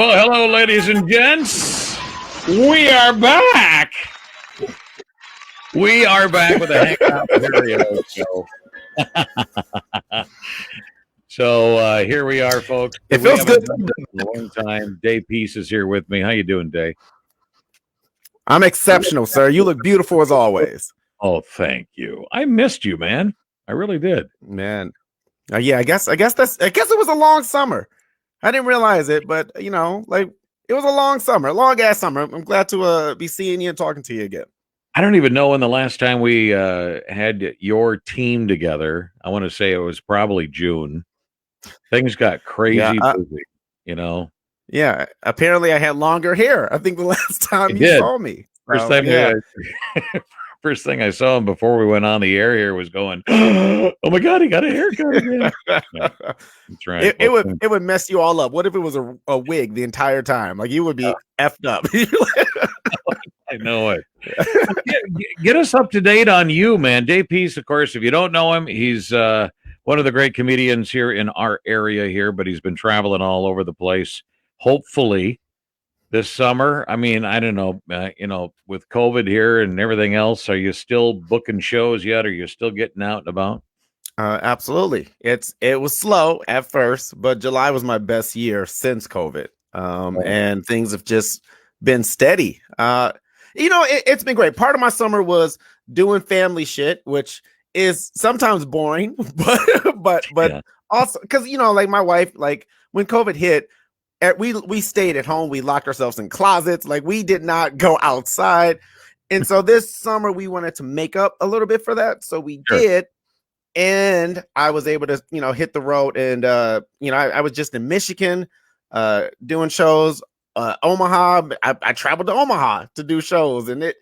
Well, hello, ladies and gents. We are back. We are back with a Hangout Radio show. So here we are, folks. It feels good. A long time. Day Peace is here with me. How you doing, Day? I'm exceptional, sir. You look beautiful as always. Oh, thank you. I missed you, man. I really did, man. Yeah, I guess it was a long summer. I didn't realize it, but it was a long summer, long ass summer. I'm glad to be seeing you and talking to you again. I don't even know when the last time we had your team together. I want to say it was probably June. Things got crazy busy, Yeah, apparently I had longer hair. I think the last time you saw me. First thing I saw him before we went on the air here was going, oh my God, he got a haircut again. Yeah, that's right. It would mess you all up. What if it was a wig the entire time? Like you would be effed up. I know it. Get us up to date on you, man. Day Peace, of course, if you don't know him, he's one of the great comedians here in our area here, but he's been traveling all over the place. Hopefully this summer, I mean, I don't know, with COVID here and everything else, are you still booking shows yet? Are you still getting out and about? Absolutely. It was slow at first, but July was my best year since COVID. And things have just been steady. It's been great. Part of my summer was doing family shit, which is sometimes boring, but also because like my wife, like when COVID hit, we stayed at home. We locked ourselves in closets. Like we did not go outside. And so this summer we wanted to make up a little bit for that. So we did. And I was able to, hit the road. And, I was just in Michigan doing shows. Omaha. I traveled to Omaha to do shows. And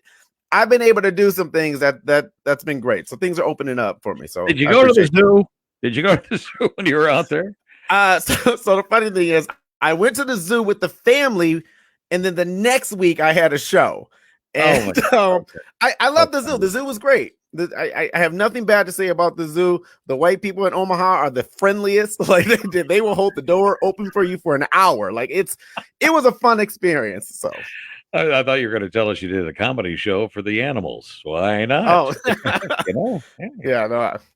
I've been able to do some things that's been great. So things are opening up for me. So did you go to the zoo? Did you go to the zoo when you were out there? So the funny thing is, I went to the zoo with the family, and then the next week I had a show. And I love the zoo. The zoo was great. I have nothing bad to say about the zoo. The white people in Omaha are the friendliest. Like they will hold the door open for you for an hour. Like it was a fun experience. So I thought you were going to tell us you did a comedy show for the animals. Why not? Oh,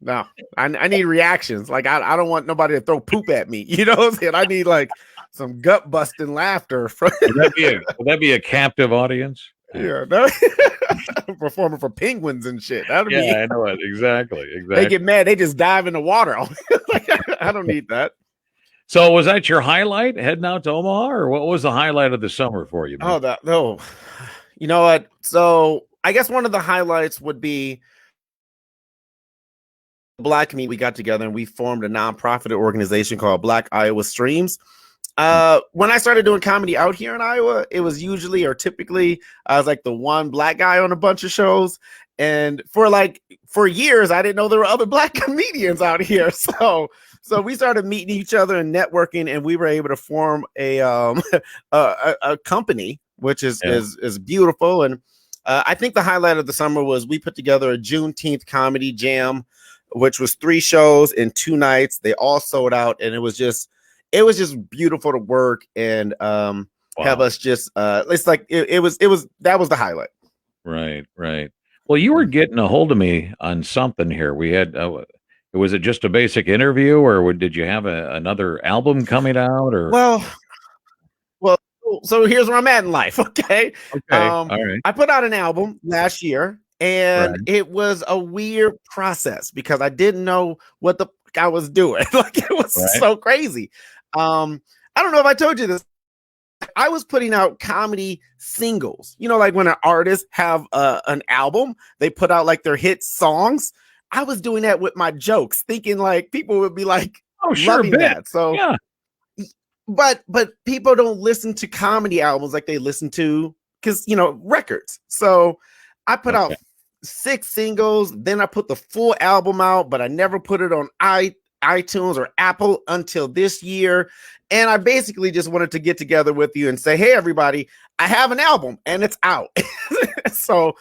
no. I need reactions. Like I don't want nobody to throw poop at me. You know what I'm saying? I need like some gut busting laughter. Would that be a captive audience? Yeah, performing for penguins and shit. I know it exactly. They get mad. They just dive in the water. Like, I don't need that. So was that your highlight heading out to Omaha, or what was the highlight of the summer for you, man? You know what? So I guess one of the highlights would be Black community. We got together and we formed a nonprofit organization called Black Iowa Streams. When I started doing comedy out here in Iowa, it was usually or typically I was like the one Black guy on a bunch of shows. And for years, I didn't know there were other Black comedians out here. So we started meeting each other and networking, and we were able to form a company, which is beautiful. And I think the highlight of the summer was we put together a Juneteenth comedy jam, which was 3 shows in 2 nights. They all sold out, and it was just beautiful to work and have us just it's like it was that was the highlight. Right. Well, you were getting a hold of me on something here. We had was it just a basic interview, or did you have another album coming out? Or well, so here's where I'm at in life. Okay. All right. I put out an album last year, and it was a weird process because I didn't know what the fuck I was doing. Like it was so crazy. I don't know if I told you this. I was putting out comedy singles. Like when an artist have an album, they put out like their hit songs. I was doing that with my jokes, thinking like people would be like, "Oh, sure, loving that." So, yeah. But people don't listen to comedy albums like they listen to records. So I put out 6 singles. Then I put the full album out, but I never put it on iTunes or Apple until this year. And I basically just wanted to get together with you and say, hey, everybody, I have an album and it's out. So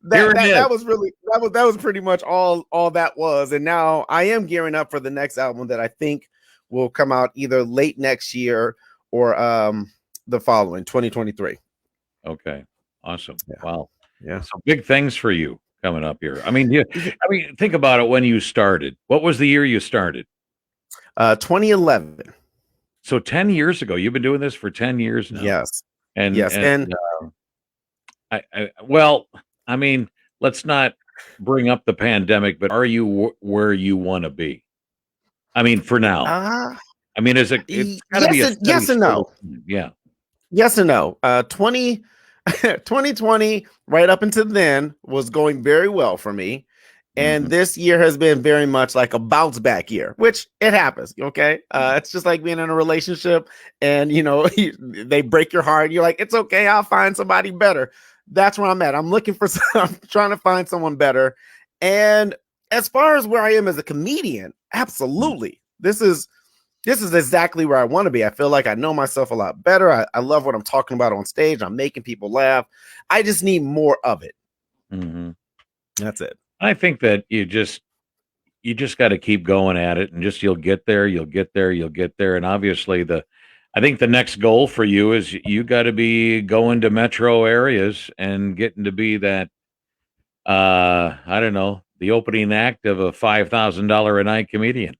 that was pretty much all that was. And now I am gearing up for the next album that I think will come out either late next year or the following 2023. Okay. Awesome. Yeah. Wow. Yeah. So big things for you coming up here. I mean, think about it when you started. What was the year you started? 2011. So 10 years ago. You've been doing this for 10 years now. Yes. And Yes. And well, I mean, let's not bring up the pandemic, but are you where you want to be? I mean, for now. I mean, it's got to be a yes and no. Yeah. Yes and no. 2020, right up until then, was going very well for me. And this year has been very much like a bounce back year, which it happens. Okay. It's just like being in a relationship and, you know, they break your heart. You're like, it's okay. I'll find somebody better. That's where I'm at. I'm trying to find someone better. And as far as where I am as a comedian, absolutely. This is exactly where I want to be. I feel like I know myself a lot better. I love what I'm talking about on stage. I'm making people laugh. I just need more of it. That's it. I think that you just got to keep going at it, and you'll get there. And obviously I think the next goal for you is you got to be going to metro areas and getting to be that, I don't know, the opening act of a $5,000 a night comedian.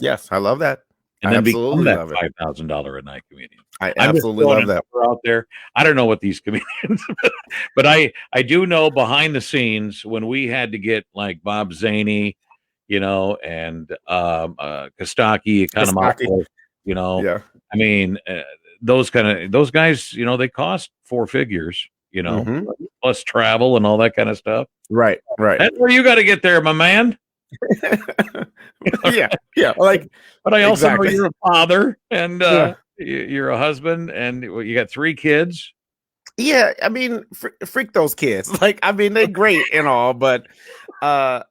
Yes, I love that. And then become that $5,000 a night comedian. I absolutely love that. Out there, I don't know what these comedians, but I do know behind the scenes when we had to get like Bob Zaney, you know, and Kostaki, Economopoulos, you know. Yeah. I mean, those guys, you know, they cost 4 figures, you know, plus travel and all that kind of stuff. Right. That's where you got to get there, my man. Yeah. Like, but I also know you're a father and you're a husband, and you got 3 kids. Yeah, I mean, freak those kids. Like, I mean, they're great and all, but I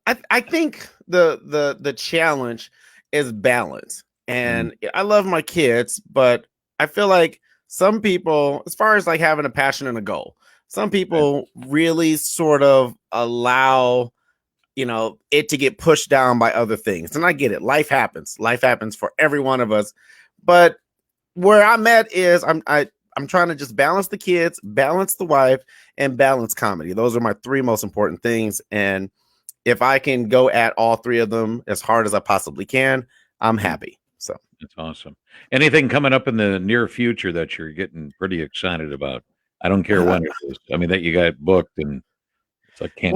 think the challenge is balance. And I love my kids, but I feel like some people, as far as like having a passion and a goal, some people really sort of allow, you know, it to get pushed down by other things. And I get it. Life happens. Life happens for every one of us. But where I'm at is I'm trying to just balance the kids, balance the wife, and balance comedy. Those are my 3 most important things. And if I can go at all 3 of them as hard as I possibly can, I'm happy. So that's awesome. Anything coming up in the near future that you're getting pretty excited about? I don't care when it is. I mean, that you got booked, and it's like can't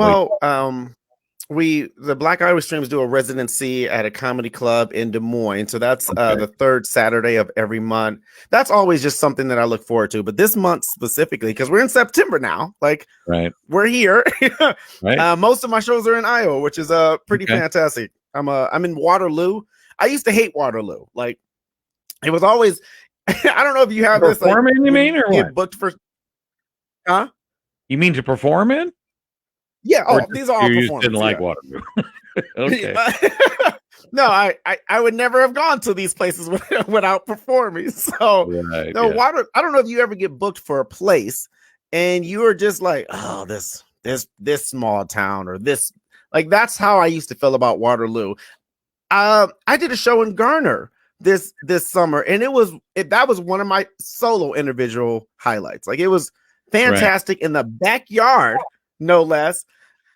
wait. The Black Irish Streams do a residency at a comedy club in Des Moines. So that's the 3rd Saturday of every month. That's always just something that I look forward to. But this month specifically, because we're in September now, like we're here. Most of my shows are in Iowa, which is pretty fantastic. I'm in Waterloo. I used to hate Waterloo. Like, it was always I don't know if you have this performing, you mean, or get booked for You mean to perform in? Yeah, these are all performances. You didn't like Waterloo. Okay. No, I would never have gone to these places without performing. So I don't know if you ever get booked for a place and you are just like, oh, this small town, or this, like, that's how I used to feel about Waterloo. I did a show in Garner this summer, and that was one of my solo individual highlights. Like, it was fantastic in the backyard, no less.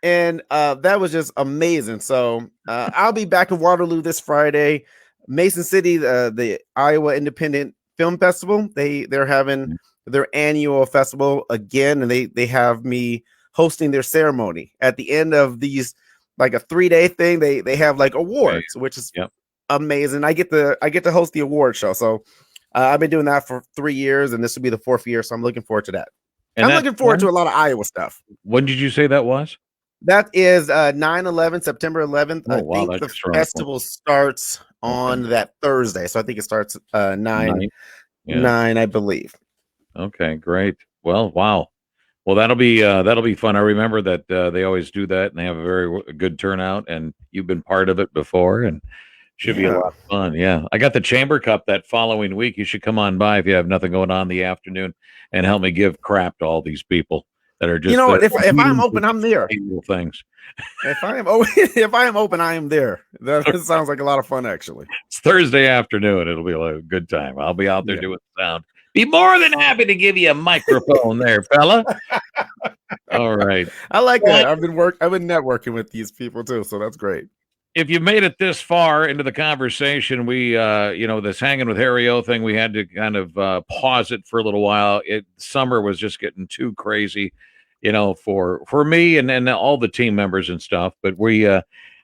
And that was just amazing. So I'll be back in Waterloo this Friday. Mason City, the Iowa Independent Film Festival, they're having their annual festival again, and they have me hosting their ceremony at the end of these, like a 3-day thing. They have like awards, which is amazing. I get to host the award show. So I've been doing that for 3 years, and this will be the 4th year. So I'm looking forward to that. And I'm looking forward to a lot of Iowa stuff. When did you say that was? That is 9/11, September 11th. I think the festival starts on that Thursday. So I think it starts 9, I believe. Okay, great. Well, wow. Well, that'll be fun. I remember that they always do that, and they have a very good turnout, and you've been part of it before, and should be a lot of fun. Yeah. I got the Chamber Cup that following week. You should come on by if you have nothing going on in the afternoon and help me give crap to all these people. that are just You know what? If I'm open, I'm there. things. If I am open, I am there. That sounds like a lot of fun, actually. It's Thursday afternoon. It'll be a good time. I'll be out there Yeah. doing sound. Be more than happy to give you a microphone there, fella. All right. I like that. I've been networking with these people too, so that's great. If you made it this far into the conversation, we, this hanging with Harry O thing, we had to kind of pause it for a little while. Summer was just getting too crazy, for me and all the team members and stuff. But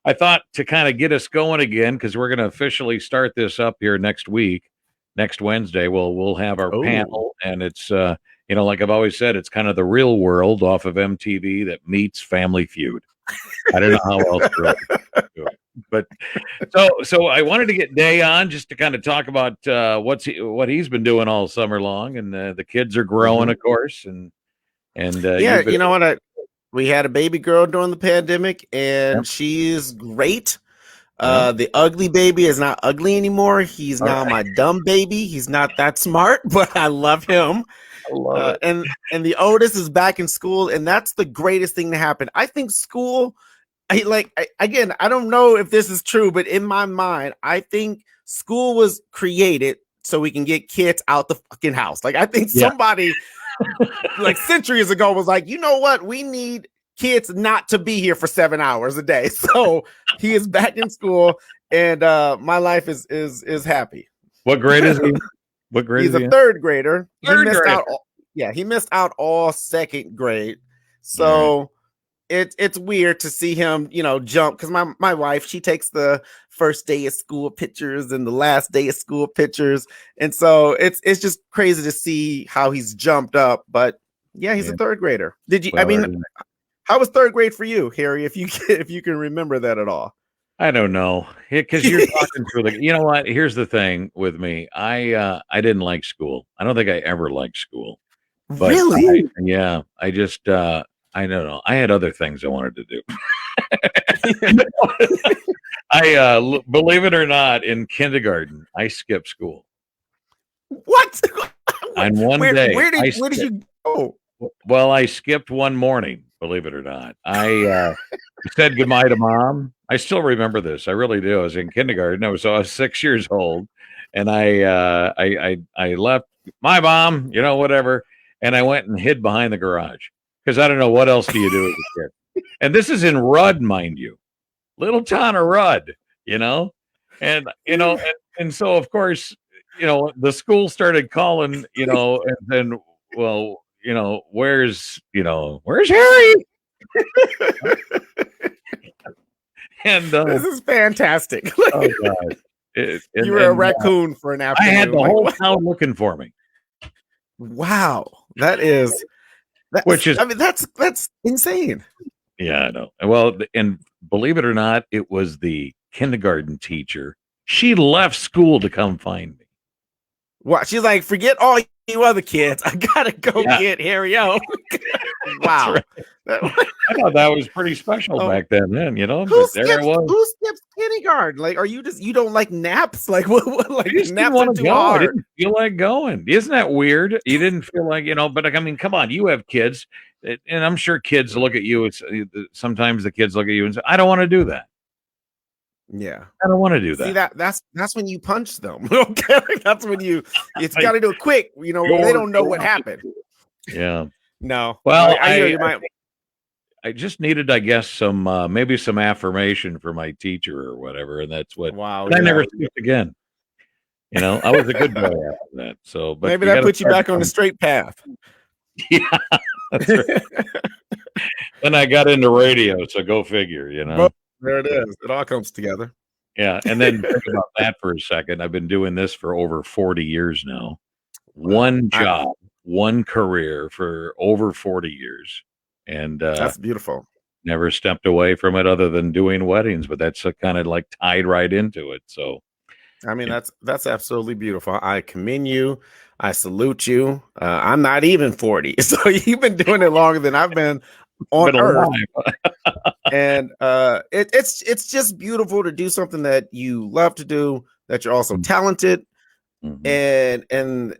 I thought to kind of get us going again, because we're going to officially start this up here next week, next Wednesday. We'll have our panel, and it's, like I've always said, it's kind of the Real World off of MTV that meets Family Feud. I don't know how else to do it. But so I wanted to get Day on just to kind of talk about what he's been doing all summer long, and the kids are growing, of course, and yeah, you know what? We had a baby girl during the pandemic, and she's great. The ugly baby is not ugly anymore. He's now my dumb baby. He's not that smart, but I love him. I love it. And the oldest is back in school, and that's the greatest thing to happen. I think school, again, I don't know if this is true, but in my mind, I think school was created so we can get kids out the fucking house. Like, I think somebody like centuries ago was like, you know what? We need kids not to be here for 7 hours a day. So he is back in school, and my life is happy. What grade is he? What grade He's is he a third grader. He missed out all second grade. So it's weird to see him, jump, because my wife, she takes the first day of school pictures and the last day of school pictures. And so it's just crazy to see how he's jumped up. But yeah, he's a third grader. How was third grade for you, Harry? If you can remember that at all. I don't know, because you're talking through you know what? Here's the thing with me. I didn't like school. I don't think I ever liked school. But really? I just I don't know. I had other things I wanted to do. Believe it or not, in kindergarten, I skipped school. What? On one day. Where did you go? Well, I skipped one morning, believe it or not. I said goodbye to Mom. I still remember this. I really do. I was in kindergarten. I was 6 years old, and I left my mom, whatever, and I went and hid behind the garage, because I don't know what else do you do as a kid. And this is in Rudd, mind you, little town of Rudd, and and so of course, the school started calling, and then, well, where's Harry? And this is fantastic. Oh God. You were a raccoon for an afternoon. I had the whole town looking for me. Wow, that's insane. Yeah, I know. Well, and believe it or not, it was the kindergarten teacher. She left school to come find me. What? She's like, forget all you other kids. I gotta go get Harry O. Wow. Right. I thought that was pretty special back then, Who skips kindergarten? Like, are you don't like naps? Like, what like naps are too hard? I didn't feel like going. Isn't that weird? You didn't feel like, but I mean, come on, you have kids, and I'm sure kids look at you. Sometimes the kids look at you and say, I don't want to do that. Yeah, I don't want to do that. See, that's when you punch them. Okay, that's when it's got to do it quick. They don't know what happened. Yeah. No. Well, I just needed, I guess, some maybe some affirmation for my teacher or whatever, and that's what. Wow. I never skipped again. I was a good boy after that. So, but maybe that puts you back on the straight path. Yeah, that's right. Then I got into radio, so go figure. Well, there it is. It all comes together. Yeah, and then think about that for a second. I've been doing this for over 40 years now. One job, one career for over 40 years. And that's beautiful. Never stepped away from it other than doing weddings, but that's kind of like tied right into it. So, I mean, that's absolutely beautiful. I commend you. I salute you. I'm not even 40, so you've been doing it longer than I've been on Earth. And it's just beautiful to do something that you love to do, that you're also talented. Mm-hmm. And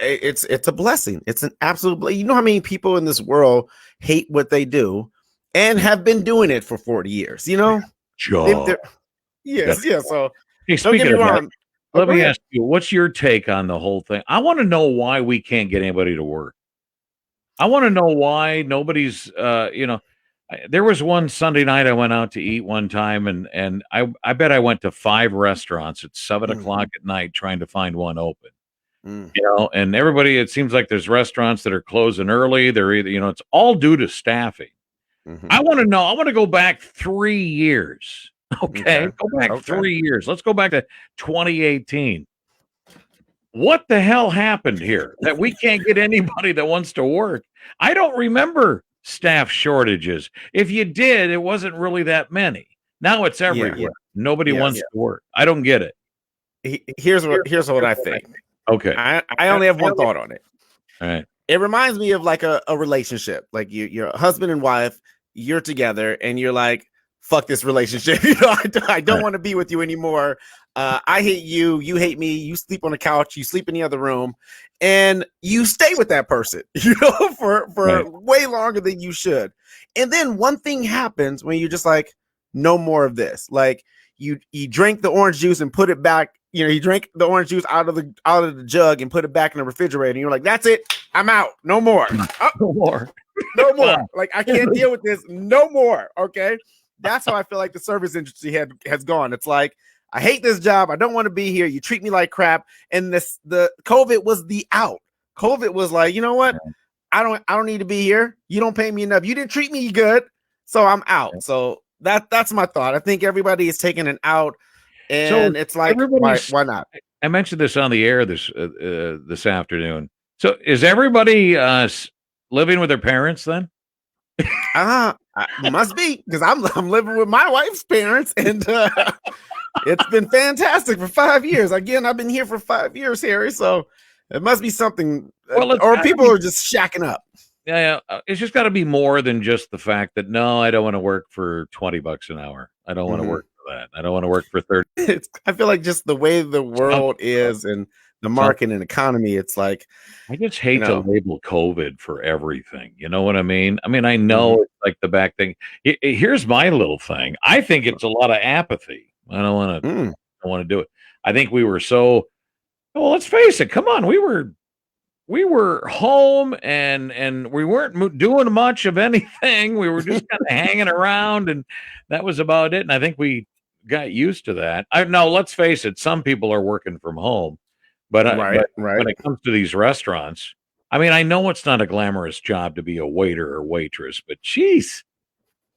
it's a blessing. It's an absolute you know how many people in this world hate what they do and have been doing it for 40 years, you know? Joe. Yes, yeah. So Hey, don't get speaking me of that, wrong. Oh, let go me ahead. ask you, what's your take on the whole thing? I want to know why we can't get anybody to work. I want to know why nobody's, there was one Sunday night I went out to eat one time, and I bet I went to 5 restaurants at 7 o'clock at night trying to find one open. Mm, And everybody, it seems like there's restaurants that are closing early. They're either, it's all due to staffing. mhm. I want to know. I want to go back 3 years. Okay, Okay. go back Okay. 3 years. Let's go back to 2018. What the hell happened here that we can't get anybody that wants to work? I don't remember staff shortages. If you did, it wasn't really that many. Now it's everywhere. Yeah. Nobody wants Yes. to work. I don't get it. Here's what I think. Okay. I only have one thought on it. All right. It reminds me of like a relationship. Like you're a husband and wife, you're together, and you're like, fuck this relationship. I don't want to be with you anymore. I hate you, you hate me, you sleep on the couch, you sleep in the other room, and you stay with that person, for way longer than you should. And then one thing happens when you're just like, no more of this. Like you drank the orange juice and put it back. You drank the orange juice out of the jug and put it back in the refrigerator. And you're like, that's it. I'm out. No more. No more. No more. Like I can't deal with this. No more. Okay. That's how I feel like the service industry has gone. It's like, I hate this job. I don't want to be here. You treat me like crap. And the COVID was the out. COVID was like, you know what? I don't need to be here. You don't pay me enough. You didn't treat me good. So I'm out. So that's my thought. I think everybody is taking an out. And so it's like, why not? I mentioned this on the air this afternoon. So is everybody living with their parents then? Must be, because I'm living with my wife's parents, and it's been fantastic for 5 years. Again, I've been here for 5 years, Harry. So it must be something, or people are just shacking up. Yeah, it's just got to be more than just the fact that no, I don't want to work for $20 an hour. I don't want to work for that. I don't want to work for 30. I feel like just the way the world is and the market and economy, it's like, I just hate to label COVID for everything. You know what I mean? I mean, I know it's like the back thing. Here's my little thing. I think it's a lot of apathy. I don't want to do it. I think we were so, well, let's face it. Come on. We were home and we weren't doing much of anything. We were just kind of hanging around, and that was about it. And I think we got used to that. No, let's face it. Some people are working from home, but when it comes to these restaurants, I mean, I know it's not a glamorous job to be a waiter or waitress, but geez,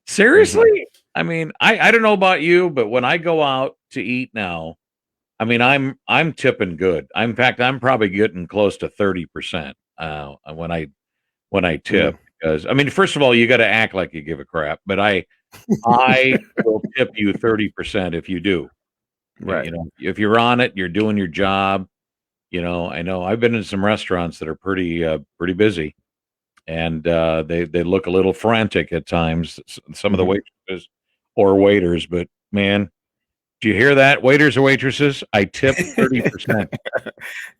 seriously? I mean, I don't know about you, but when I go out to eat now, I mean, I'm tipping good. In fact, I'm probably getting close to 30% when I tip, because I mean, first of all, you got to act like you give a crap, but I will tip you 30% if you do. Right. If you're on it, you're doing your job. I know I've been in some restaurants that are pretty busy, and they look a little frantic at times. Some of the waitresses or waiters, but man. Do you hear that, waiters or waitresses? I tip 30%.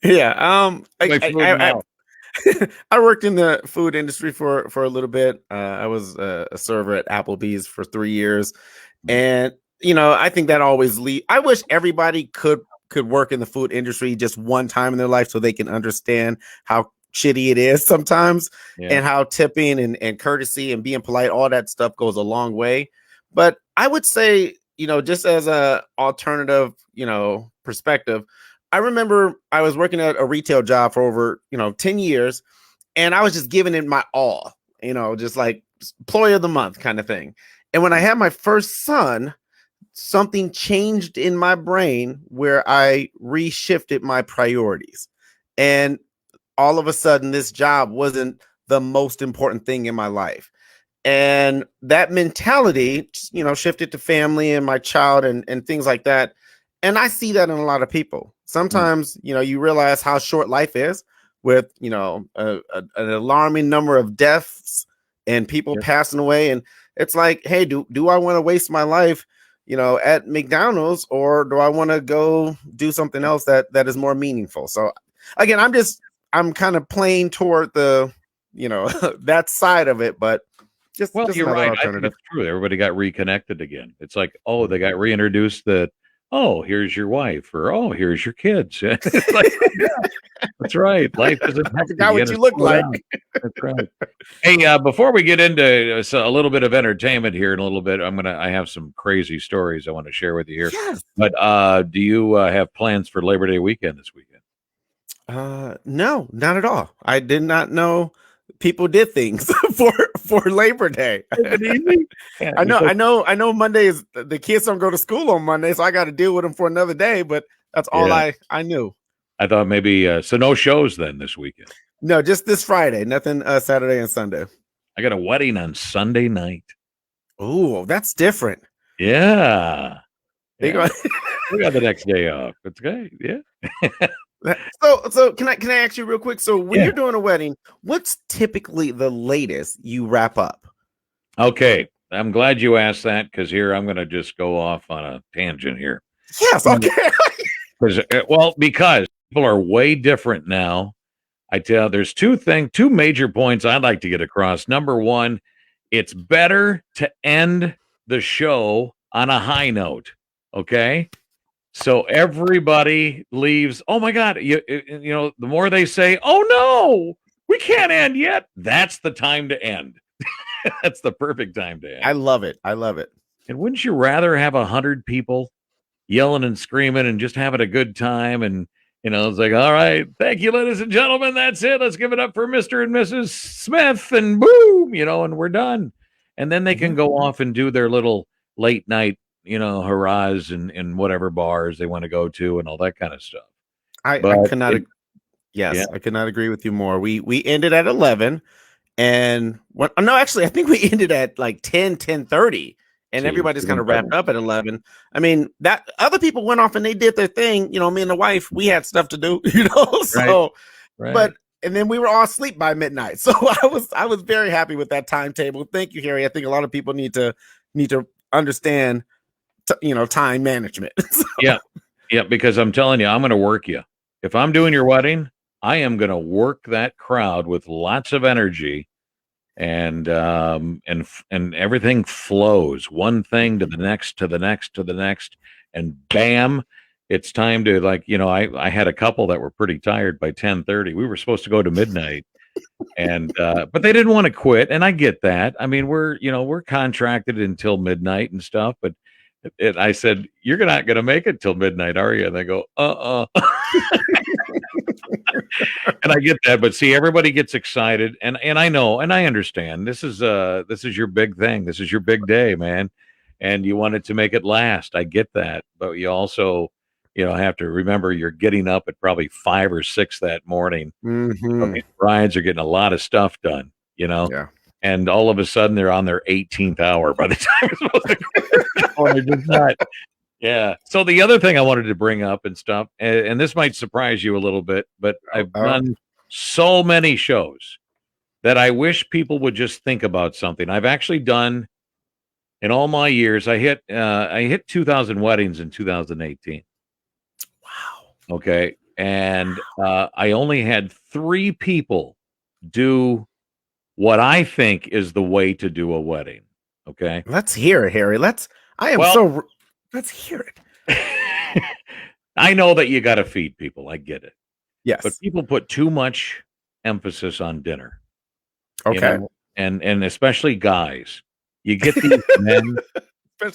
Yeah. I worked in the food industry for a little bit. I was a server at Applebee's for 3 years, and I think that always I wish everybody could work in the food industry just one time in their life so they can understand how shitty it is sometimes, and how tipping and courtesy and being polite, all that stuff goes a long way. But I would say, just as a alternative, perspective, I remember I was working at a retail job for over, 10 years, and I was just giving it my all, just like employee of the month kind of thing. And when I had my first son, something changed in my brain where I reshifted my priorities. And all of a sudden, this job wasn't the most important thing in my life. And that mentality, shifted to family and my child and things like that. And I see that in a lot of people. Sometimes, you realize how short life is with, an alarming number of deaths and people passing away. And it's like, hey, do I want to waste my life, at McDonald's, or do I want to go do something else that is more meaningful? So again, I'm just I'm kind of playing toward the, that side of it, but just you're another right. I think alternative. it's true. Everybody got reconnected again. It's like, oh, they got reintroduced that, oh, here's your wife, or oh, here's your kids. It's like, yeah, that's right. Life isn't I hectic. forgot what gotta you look slow like. down. That's right. Hey, before we get into a little bit of entertainment here in a little bit, I have some crazy stories I want to share with you here. Yes. But do you have plans for Labor Day weekend this weekend? No, not at all. I did not know people did things for Labor Day. Yeah, I know Monday is the kids don't go to school on Monday, so I got to deal with them for another day, but that's all I knew. I thought maybe so no shows then this weekend. No, just this Friday, nothing Saturday and Sunday. I got a wedding on Sunday night. Oh, that's different. Yeah. We got the next day off. It's great. Yeah. So can I ask you real quick? So when you're doing a wedding, what's typically the latest you wrap up? Okay. I'm glad you asked that, because here I'm going to just go off on a tangent here. Yes. Okay. Because people are way different now. I tell you, there's two major points I'd like to get across. Number one, it's better to end the show on a high note. Okay. So everybody leaves. Oh my God. The more they say, oh no, we can't end yet. That's the time to end. That's the perfect time to end. I love it. And wouldn't you rather have 100 people yelling and screaming and just having a good time? And, it's like, all right, thank you, ladies and gentlemen. That's it. Let's give it up for Mr. and Mrs. Smith, and boom, and we're done. And then they can go off and do their little late night, hurrahs in whatever bars they want to go to and all that kind of stuff. I cannot. I cannot agree with you more. We ended at 11, and actually, I think we ended at like 10:30. And everybody's kind of wrapped up at 11. I mean, that other people went off and they did their thing. Me and the wife, we had stuff to do, so, right. But, and then we were all asleep by midnight. So I was very happy with that timetable. Thank you, Harry. I think a lot of people need to understand, time management. So. Yeah. Because I'm telling you, I'm going to work you. If I'm doing your wedding, I am going to work that crowd with lots of energy. And everything flows, one thing to the next, to the next, to the next, and bam, it's time to, I had a couple that were pretty tired by 10:30. We were supposed to go to midnight, and but they didn't want to quit, and I get that. I mean, we're contracted until midnight and stuff, but I said, you're not going to make it till midnight, are you? And they go, And I get that, but see, everybody gets excited, and I know, and I understand. This is your big thing. This is your big day, man, and you wanted to make it last. I get that, but you also, have to remember you're getting up at probably 5 or 6 that morning. Mm-hmm. These brides are getting a lot of stuff done, Yeah. And all of a sudden they're on their 18th hour by the time it's supposed to quit. Or they're just not. Yeah. So the other thing I wanted to bring up and stuff, and this might surprise you a little bit, but I've done so many shows that I wish people would just think about something. I've actually done, in all my years, I hit 2,000 weddings in 2018. Wow. Okay. And I only had 3 people do what I think is the way to do a wedding. Okay. Let's hear it, Harry. Let's hear it. I know that you got to feed people. I get it. Yes. But people put too much emphasis on dinner. Okay. And especially guys. You get these men.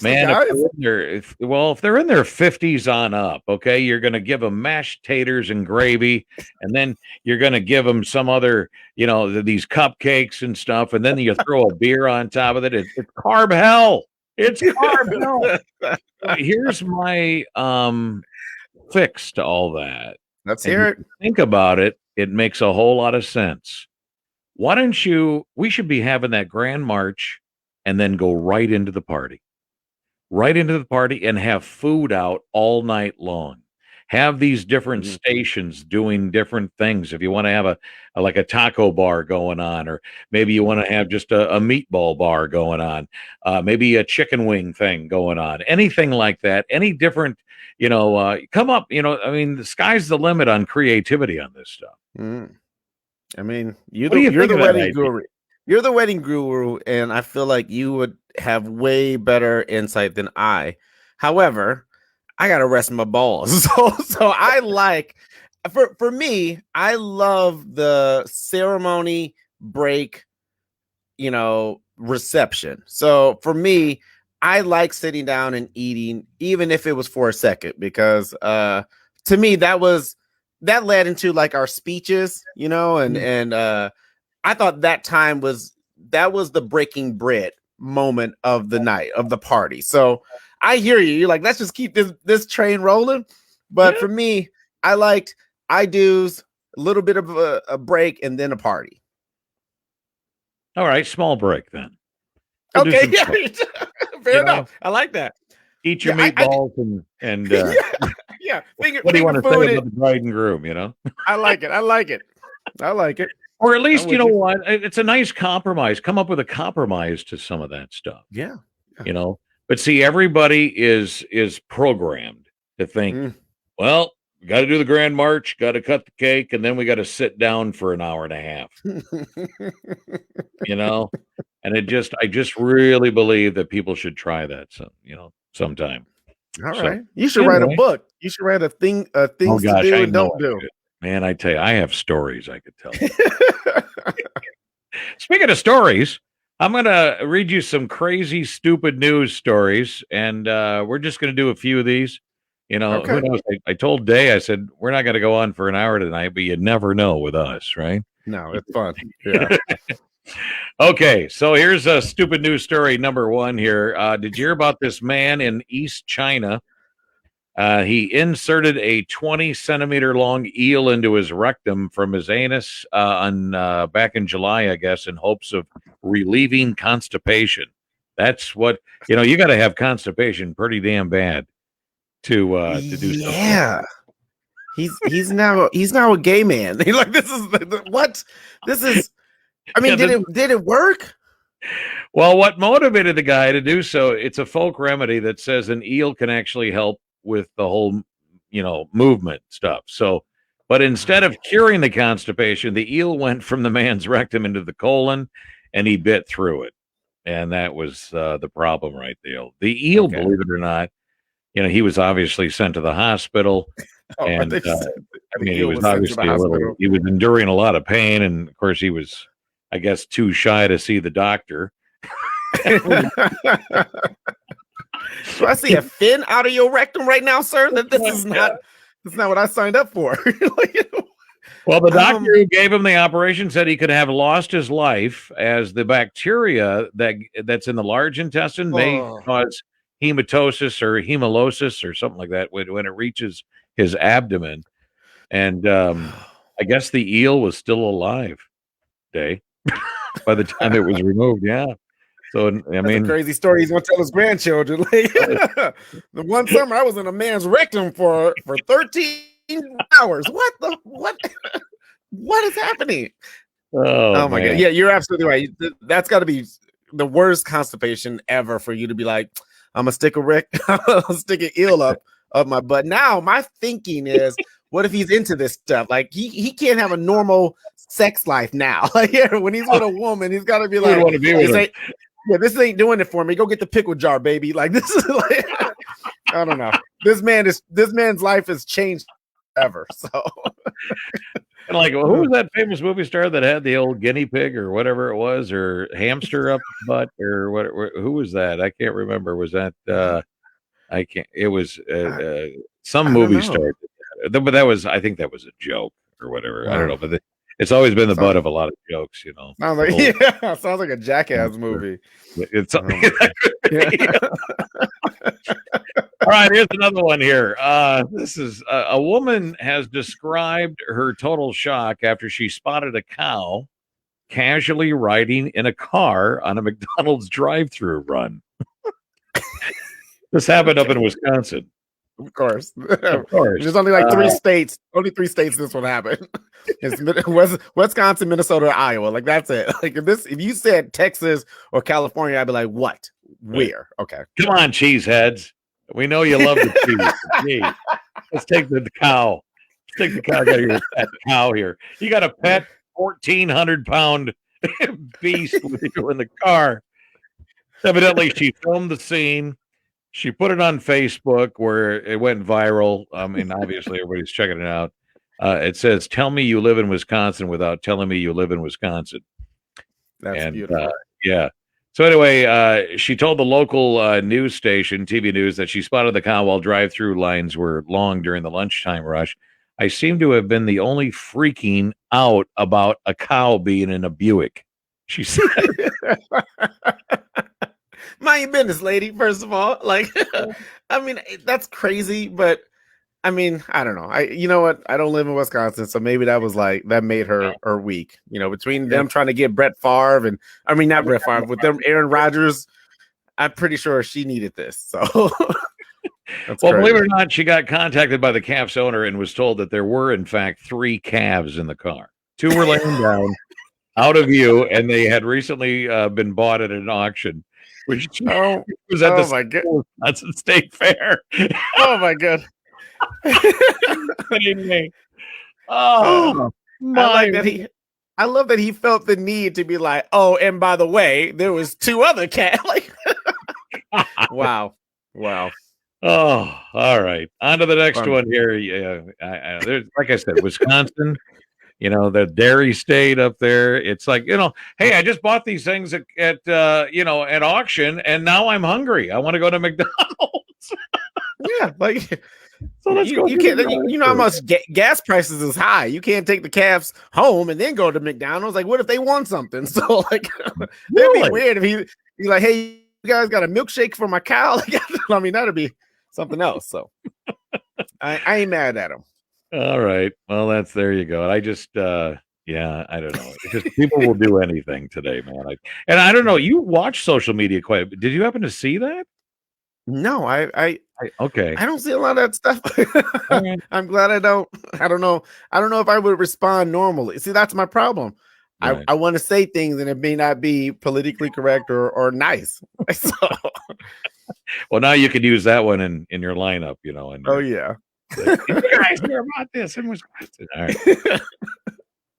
Man, if they're in their 50s on up, okay, you're going to give them mashed taters and gravy, and then you're going to give them some other, these cupcakes and stuff, and then you throw a beer on top of it. It's carb hell. It's carb hell. Here's my fix to all that. Let's hear it. Think about it. It makes a whole lot of sense. Why don't we should be having that grand march and then go right into the party. Right into the party and have food out all night long. Have these different stations doing different things. If you want to have a taco bar going on, or maybe you want to have just a meatball bar going on, maybe a chicken wing thing going on, anything like that, any different, come up, I mean, the sky's the limit on creativity on this stuff. I mean, What do you you're think the of that wedding idea? guru. You're the wedding guru, and I feel like you would have way better insight than I. However, I gotta rest my balls. So I like for me, I love the ceremony break, reception. So for me, I like sitting down and eating, even if it was for a second, because to me that led into like our speeches, and I thought that was the breaking bread moment of the night of the party. So I hear you. You're like, let's just keep this train rolling. But Yeah. for me, I liked I do's, a little bit of a break, and then a party. All right, small break then. We'll do Okay, some yeah, stuff, fair you know, enough. I like that. eat your Yeah, I meatballs and yeah, yeah. what do you Finger want to say food about it. the bride and groom, you know? I like it. I like it. I like it. Or at I'm least, you with know you. what? It's a nice compromise. Come up with a compromise to some of that stuff, Yeah. Yeah. you know? But see, everybody is programmed to think, Mm. well, we got to do the grand march, got to cut the cake, and then we got to sit down for an hour and a half, you know? And I just really believe that people should try that sometime. All So right. You should write a anyway, book. You should write oh things to gosh, do I and know don't I do. should. Man, I tell you, I have stories I could tell you. Speaking of stories, I'm going to read you some crazy, stupid news stories, and we're just going to do a few of these. You know, who Okay. knows? I told Day, I said, we're not going to go on for an hour tonight, but you never know with us, right? No, it's fun. Yeah. Okay, so here's a stupid news story number one here. Did you hear about this man in East China? He inserted a 20-centimeter long eel into his rectum from his anus back in July, I guess, in hopes of relieving constipation. That's what you got to have constipation pretty damn bad to do something like Yeah. He's now a gay man. He's like, this is what this is. I mean, that. did it work? Well, what motivated the guy to do so? It's a folk remedy that says an eel can actually help with the whole, movement stuff. So, but instead of curing the constipation, the eel went from the man's rectum into the colon, and he bit through it, and that was the problem right there. The eel, Okay. believe it or not, he was obviously sent to the hospital, Oh, I and think I the mean, he eel was was sent to the obviously hospital. he was enduring a lot of pain, and of course, he was, I guess, too shy to see the doctor. Do I see a fin out of your rectum right now, sir? That this is not what I signed up for. Well, the doctor who gave him the operation said he could have lost his life as the bacteria that's in the large intestine may cause hematosis or hemolysis or something like that when it reaches his abdomen. And I guess the eel was still alive, Day, by the time it was removed. Yeah. So, I mean, a crazy story he's gonna tell his grandchildren. The one summer I was in a man's rectum for 13 hours. What is happening? Oh my man. God. Yeah, you're absolutely right. That's got to be the worst constipation ever for you to be like, I'm gonna stick an eel up my butt. Now my thinking is, what if he's into this stuff? Like he can't have a normal sex life now. Like when he's with a woman, he's got to be like, this ain't doing it for me. Go get the pickle jar, baby. Like this is like, I don't know. This man's life has changed ever. So, and like, well, who was that famous movie star that had the old guinea pig or whatever it was, or hamster up the butt, or what? Who was that? I can't remember. Was that? I can't. It was some movie star, but I think that was a joke or whatever. Wow. I don't know, but it's always been the butt of a lot of jokes, Sounds like a Jackass movie. It's all right. Here's another one here. This is a woman has described her total shock after she spotted a cow casually riding in a car on a McDonald's drive-through run. This happened up in Wisconsin. Of course. There's only like 3 states. Only 3 states this one happened. It's Wisconsin, Minnesota, Iowa. Like that's it. Like if you said Texas or California, I'd be like, what? Where? Okay. Come on, cheeseheads. We know you love the cheese. Let's take the cow. Let's take the cow. Got your pet cow here. You got a pet 1,400-pound beast with you in the car. Evidently, she filmed the scene. She put it on Facebook where it went viral. I mean, obviously, everybody's checking it out. It says, "Tell me you live in Wisconsin without telling me you live in Wisconsin." That's beautiful. Yeah. So anyway, she told the local news station, TV News, that she spotted the cow while drive-through lines were long during the lunchtime rush. I seem to have been the only freaking out about a cow being in a Buick, she said. Mind your business, lady. First of all, like, I mean, that's crazy, but I mean, I don't know. You know what? I don't live in Wisconsin, so maybe that was like that made her weak. You know, between them trying to get Brett Favre and I mean not Brett Favre, with them Aaron Rodgers, I'm pretty sure she needed this. So, well, believe it or not, she got contacted by the calf's owner and was told that there were in fact 3 calves in the car. 2 were laying down out of view, and they had recently been bought at an auction. Which was at the Wisconsin State Fair. Oh my god! Oh my! I love that he felt the need to be like, oh, and by the way, there was 2 other cats. Like, wow. Oh, all right. On to the next one here. Yeah, there's, like I said, Wisconsin. You know, the dairy state up there. It's like, hey, I just bought these things at auction, and now I'm hungry. I want to go to McDonald's. Yeah, like, so let's go. You can't. You know how much gas prices is high. You can't take the calves home and then go to McDonald's. Like, what if they want something? So, like, that'd be weird if he's like, hey, you guys got a milkshake for my cow? Like, I mean, that'd be something else. So, I ain't mad at him. All right. Well, there you go. I just, I don't know. It's just people will do anything today, man. And I don't know. You watch social media quite a bit. Did you happen to see that? No, okay. I don't see a lot of that stuff. I'm glad I don't. I don't know if I would respond normally. See, that's my problem. Right. I want to say things and it may not be politically correct or nice. So. Well, now you could use that one in your lineup, And oh yeah. Like, you guys hear about this in Wisconsin? All right.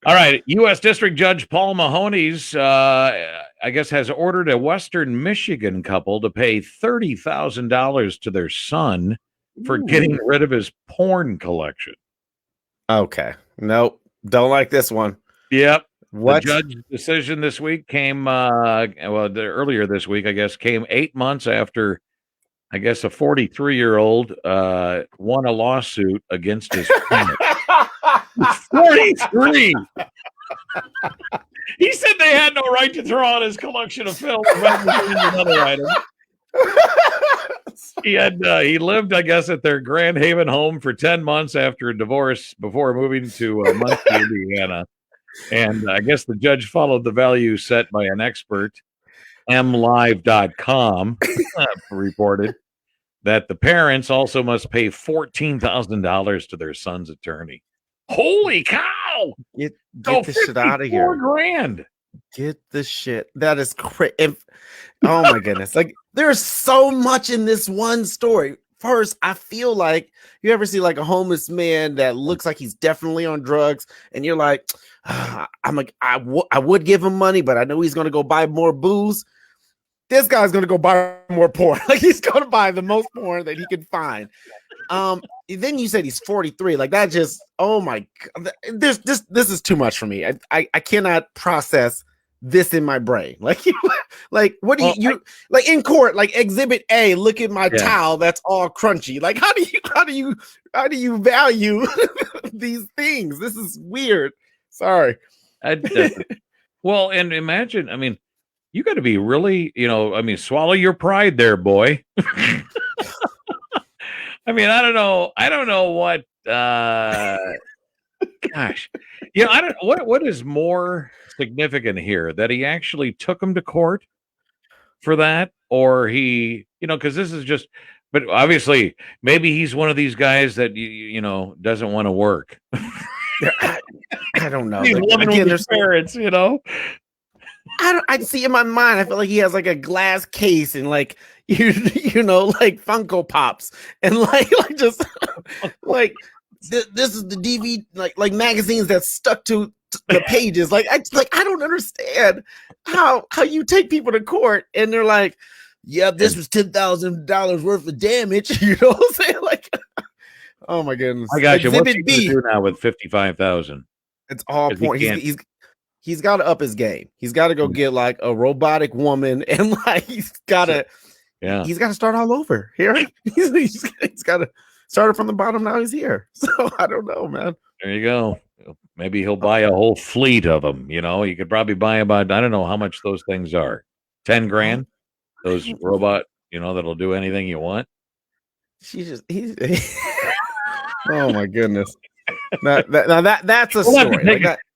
All right. U.S. District Judge Paul Mahoney's, I guess, has ordered a Western Michigan couple to pay $30,000 to their son for getting rid of his porn collection. Okay. Nope. Don't like this one. Yep. What? The judge's decision this week came, earlier this week, I guess, came 8 months after, I guess, a 43-year-old won a lawsuit against his parents. 43. He said they had no right to throw out his collection of film. Another item. He lived, I guess, at their Grand Haven home for 10 months after a divorce before moving to Muncie, Indiana. And I guess the judge followed the value set by an expert. MLive.com reported that the parents also must pay $14,000 to their son's attorney. Holy cow! Get the shit out of here. $4,000. Get the shit. That is crazy. Oh my goodness. Like, there's so much in this one story. First, I feel like you ever see like a homeless man that looks like he's definitely on drugs, and you're like, I would give him money, but I know he's going to go buy more booze. This guy's going to go buy more porn. Like, he's going to buy the most porn that he can find. Then you said he's 43. Like, that just, oh my God. This is too much for me. I cannot process this in my brain. Like, what do you like in court? Like, exhibit A, look at my towel that's all crunchy. Like, how do you value these things? This is weird. Sorry. Well, and imagine, I mean, you got to be really, swallow your pride there, boy. I mean, I don't know what, gosh, I don't, what is more significant here, that he actually took him to court for that, or he, because this is just, but obviously maybe he's one of these guys that, doesn't want to work. I don't know. He's living with his parents, I see in my mind, I feel like he has like a glass case and like, like Funko Pops and like just like this is the DVD, like magazines that's stuck to the pages. Like I don't understand how you take people to court and they're like, yeah, this was $10,000 worth of damage. You know what I'm saying? Like, oh my goodness. I got you. What's he Exhibit gonna B. do now with 55,000? It's all 'Cause he point. can't- He's got to up his game. He's got to go get like a robotic woman, and like he's got to start all over here. He's got to start from the bottom. Now he's here. So I don't know, man. There you go. Maybe he'll buy a whole fleet of them. You know, you could probably buy about, I don't know how much those things are. 10 grand. Those robot, you know, that'll do anything you want. He's oh my goodness. That's a story.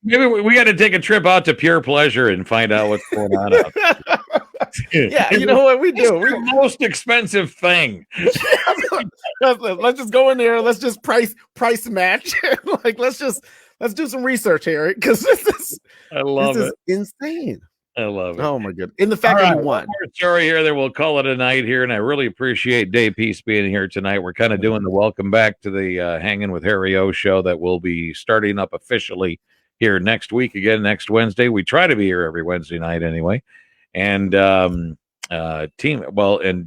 Maybe we got to take a trip out to Pure Pleasure and find out what's going on out there. Yeah, you know what we do? It's the most expensive thing. Let's just go in there. Let's just price match. Like let's do some research here because this is insane. I love it. Oh my goodness! In the fact that he won. One more story here, then we'll call it a night here, and I really appreciate Dave Peace being here tonight. We're kind of doing the welcome back to the Hanging with Harry O show that will be starting up officially here next week again, next Wednesday. We try to be here every Wednesday night anyway, and and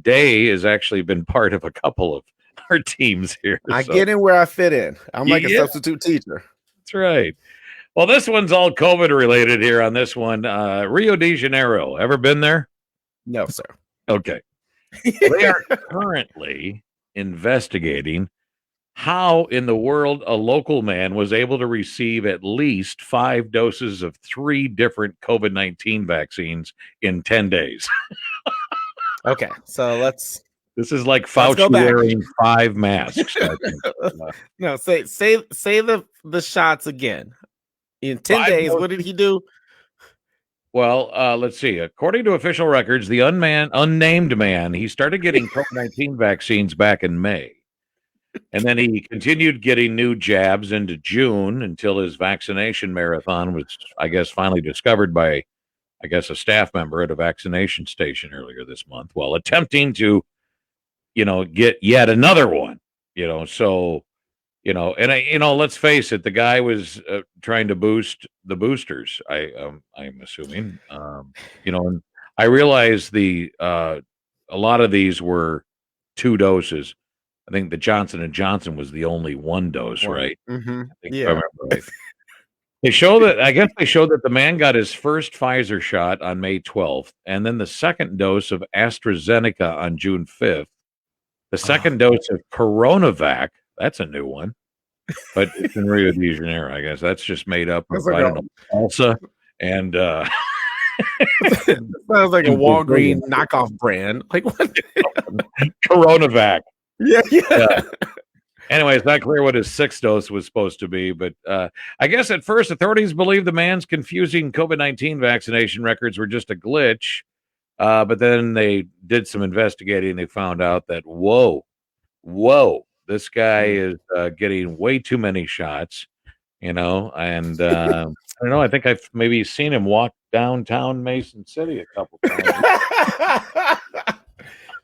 Day has actually been part of a couple of our teams here. I get in where I fit in. I'm like a substitute teacher. That's right. Well, this one's all COVID related here on this one. Rio de Janeiro. Ever been there? No, sir. Okay. They are currently investigating how in the world a local man was able to receive at least 5 doses of 3 different COVID-19 vaccines in 10 days. Okay. So this is like Fauci wearing 5 masks. No, say the shots again. In 10 days, what did he do? Well, let's see. According to official records, the unnamed man, he started getting COVID-19 vaccines back in May. And then he continued getting new jabs into June until his vaccination marathon was, I guess, finally discovered by, I guess, a staff member at a vaccination station earlier this month while attempting to, get yet another one, so... let's face it, the guy was trying to boost the boosters. I'm assuming, and I realize a lot of these were 2 doses. I think the Johnson & Johnson was the only 1 dose, right? Mm-hmm. Yeah. I remember right. They showed that the man got his first Pfizer shot on May 12th, and then the second dose of AstraZeneca on June 5th. The second dose of CoronaVac. That's a new one, but it's in Rio de Janeiro. I guess that's just made up of, I don't know, salsa and sounds like a Walgreens knockoff brand. Like what? CoronaVac. Yeah. Anyway, it's not clear what his 6th dose was supposed to be, but I guess at first authorities believe the man's confusing COVID-19 vaccination records were just a glitch. But then they did some investigating. They found out that whoa. This guy is getting way too many shots, and I don't know. I think I've maybe seen him walk downtown Mason City a couple times.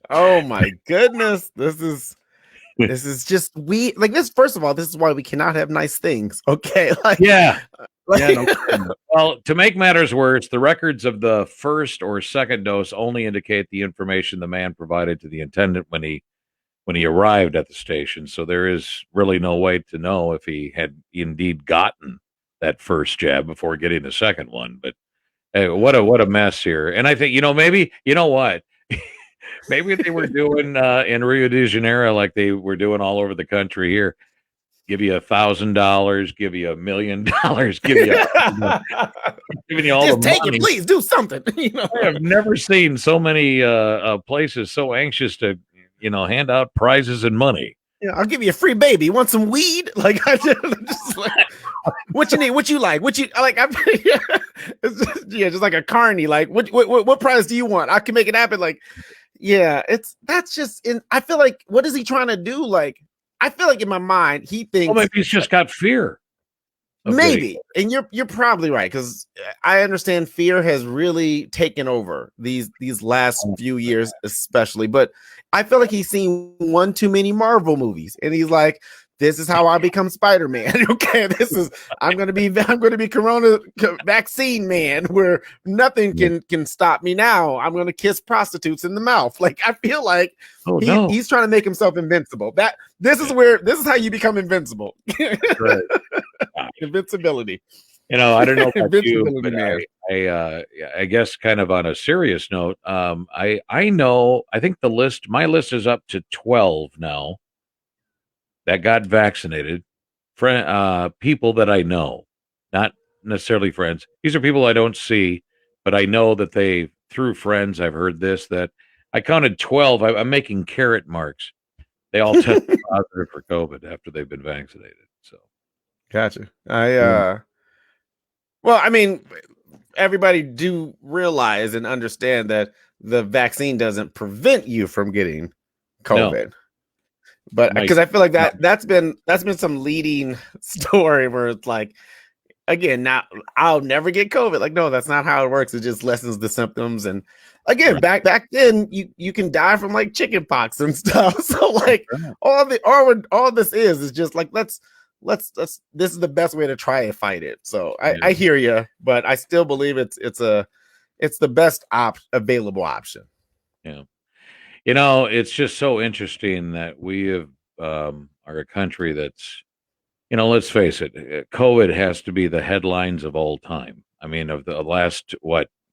Oh my goodness. This is just like this. First of all, this is why we cannot have nice things. Okay. Well, to make matters worse, the records of the first or second dose only indicate the information the man provided to the attendant when he arrived at the station. So there is really no way to know if he had indeed gotten that first jab before getting the second one. But hey, what a mess here. And I think, maybe, what? Maybe they were doing in Rio de Janeiro like they were doing all over the country here. Give you $1,000, give you $1 million, giving you all just the take money. It, please do something. I have never seen so many places so anxious to hand out prizes and money. Yeah, I'll give you a free baby. You want some weed? Like, just like, what you need? What you like? What you like? Just like a carny. Like, what prize do you want? I can make it happen. Like, yeah, that's just. I feel like, what is he trying to do? Like, I feel like in my mind he thinks. Well, maybe he's just got fear. Maybe, and you're probably right, because I understand fear has really taken over these last few years, especially. But I feel like he's seen one too many Marvel movies, and he's like, this is how I become Spider-Man. Okay, I'm gonna be Corona vaccine man, where nothing can stop me now. I'm gonna kiss prostitutes in the mouth. Like, I feel like he's trying to make himself invincible. This is how you become invincible. Right. Invincibility. I don't know about you, but I guess kind of on a serious note, I think my list is up to 12 now that got vaccinated. People that I know, not necessarily friends. These are people I don't see, but I know that through friends, I've heard that I counted 12. I'm making carrot marks. They all tested positive for COVID after they've been vaccinated. So, gotcha. Well, I mean, everybody do realize and understand that the vaccine doesn't prevent you from getting COVID. No. But because I feel like that's been some leading story where it's like, again, now I'll never get COVID. Like, no, that's not how it works. It just lessens the symptoms. And again, back then, you can die from like chicken pox and stuff. So like all this is just like let's this is the best way to try and fight it. So I hear you, but I still believe it's the best available option. Yeah. It's just so interesting that we have are a country that's, let's face it, COVID has to be the headlines of all time. I mean, of the last,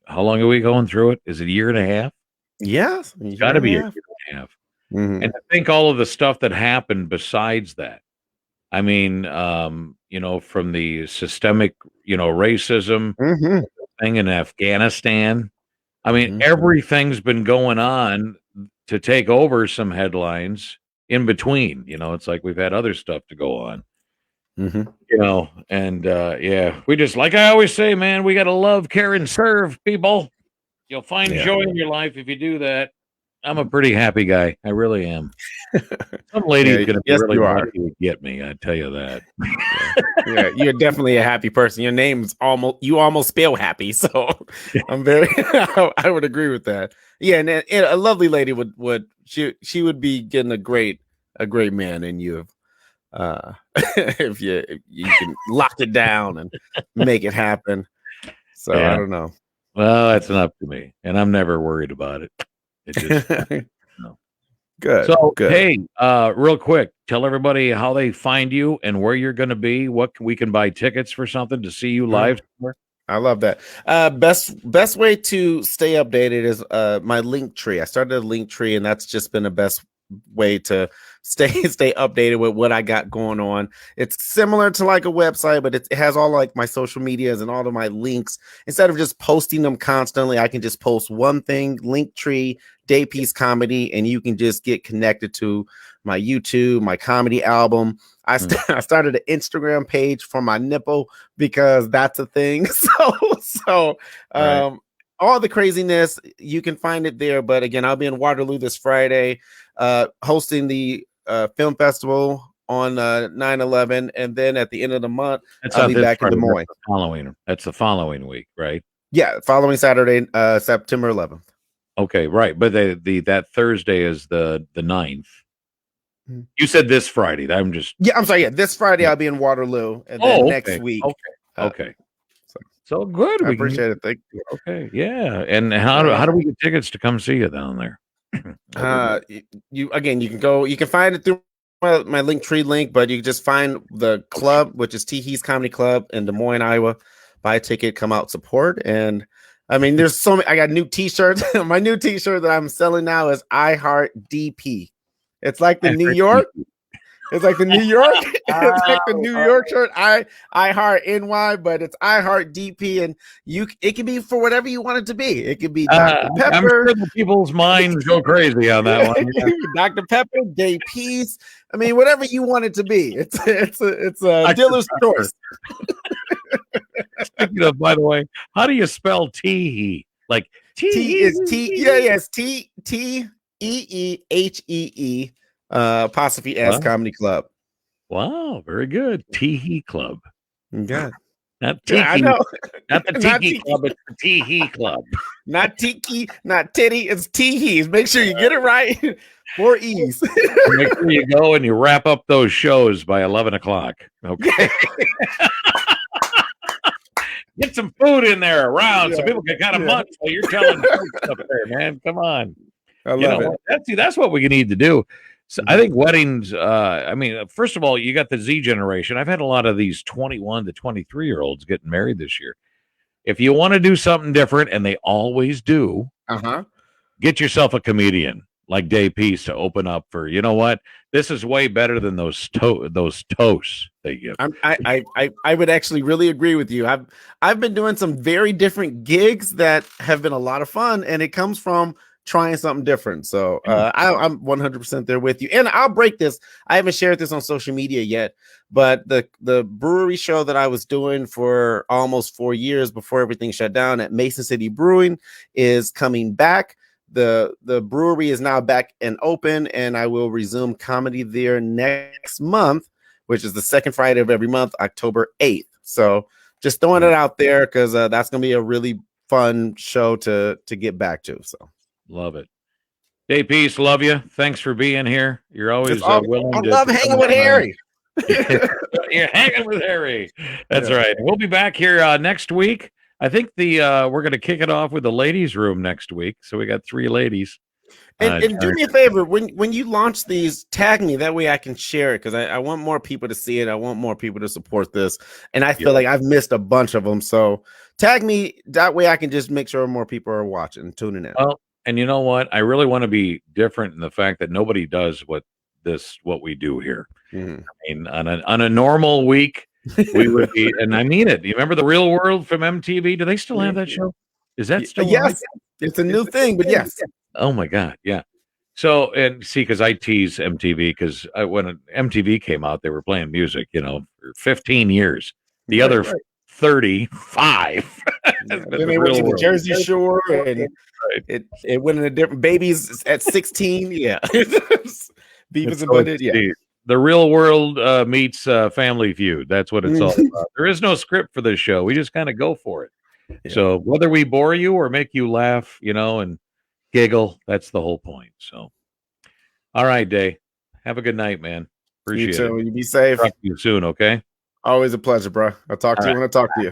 how long are we going through it? Is it a year and a half? Yes. It's got to be a year and a half. Mm-hmm. And I think all of the stuff that happened besides that, I mean, from the systemic, racism thing in Afghanistan, I mean, everything's been going on to take over some headlines in between. It's like we've had other stuff to go on. And we just, like I always say, man, we got to love, care, and serve people. You'll find joy in your life if you do that. I'm a pretty happy guy. I really am. Some lady's going to be really lucky to get me. I tell you that. Yeah, you're definitely a happy person. Your name's almost spell happy. So I'm I would agree with that. Yeah, and a lovely lady she would be getting a great man in you. If you can lock it down and make it happen. So I don't know. Well, that's enough to me, and I'm never worried about it. It just good. So good. Hey, real quick, tell everybody how they find you and where you're going to be. We can buy tickets for something to see you live. I love that. Best way to stay updated is my link tree. I started a link tree, and that's just been the best way to stay updated with what I got going on. It's similar to like a website, but it has all like my social medias and all of my links. Instead of just posting them constantly, I can just post one thing, Linktree, Daypiece Comedy, and you can just get connected to my YouTube, my comedy album. I started an Instagram page for my nipple because that's a thing. All the craziness, you can find it there. But again, I'll be in Waterloo this Friday, hosting the film festival on 9/11, and then at the end of the month, I'll be back in Des Moines. That's the following week, right? Yeah, following Saturday, September 11th. Okay, right. But that Thursday is the 9th. You said this Friday. I'm sorry. Yeah, this Friday I'll be in Waterloo, and then next week. Okay. So good. I appreciate it. Thank you. Okay. Yeah. And how do we get tickets to come see you down there? You can find it through my Linktree link, but you can just find the club, which is Teehee's Comedy Club in Des Moines, Iowa. Buy a ticket, come out, support. And I mean, there's so many. I got new t-shirts. My new t-shirt that I'm selling now is I Heart DP. It's like the New York. It's like the New York. It's like the New York shirt. I Heart NY, but it's I Heart DP, and it can be for whatever you want it to be. It could be Dr. Pepper. I'm sure the people's minds go crazy on that one. Yeah. Dr. Pepper, Day Peace. I mean, whatever you want it to be. It's a dealer's choice. Speaking of, by the way, how do you spell Teehee? Like T is T. Yeah, it's Teehee apostrophe S Comedy Club. Wow, very good. Teehee Club. Yeah. Not I Tiki. know. Not the Not Tiki Tiki. Club, it's the Tee-hee Club. Not Tiki, not Titty, it's Teehees. Make sure you get it right. 4 E's. Make sure you go and you wrap up those shows by 11 o'clock. Okay. Get some food in there around so people can kind of munch while you're telling jokes up there, man. Come on. I love it. That's what we need to do. So I think weddings, I mean, first of all, you got the Z generation. I've had a lot of these 21 to 23-year-olds getting married this year. If you want to do something different, and they always do, get yourself a comedian like Dave Peace to open up for, you know what? This is way better than those toasts they give. I would actually really agree with you. I've been doing some very different gigs that have been a lot of fun, and it comes from trying something different. So I'm 100% there with you. And I'll break this. I haven't shared this on social media yet, but the brewery show that I was doing for almost 4 years before everything shut down at Mason City Brewing is coming back. The brewery is now back and open, and I will resume comedy there next month, which is the second Friday of every month, October 8th. So just throwing it out there because that's going to be a really fun show to get back to. So love it. Dave Peace, love you. Thanks for being here. You're always willing I to. love hanging with Harry. You're hanging with Harry. That's right. We'll be back here next week. I think we're going to kick it off with the ladies' room next week. So we got 3 ladies. And do me a favor, when you launch these, tag me. That way I can share it because I want more people to see it. I want more people to support this. And I feel like I've missed a bunch of them. So tag me. That way I can just make sure more people are watching, tuning in. Well, and you know what? I really want to be different in the fact that nobody does what we do here. I mean, on a normal week, we would be, and I mean it. Do you remember The Real World from MTV? Do they still have that show? Is that still yes? It's a new thing, but yes. Oh my God, yeah. So, and see, because I tease MTV because when MTV came out, they were playing music, for 15 years. The other 35. Then they went to the Jersey Shore, and it went in a different babies at 16. Yeah, Beavis and Butthead. Yeah. The Real World meets Family Feud. That's what it's all about. There is no script for this show. We just kind of go for it. Yeah. So whether we bore you or make you laugh, and giggle, that's the whole point. So, all right, Day. Have a good night, man. Appreciate it. You be safe. Talk to you soon, okay? Always a pleasure, bro. I'll talk to you when I talk to you.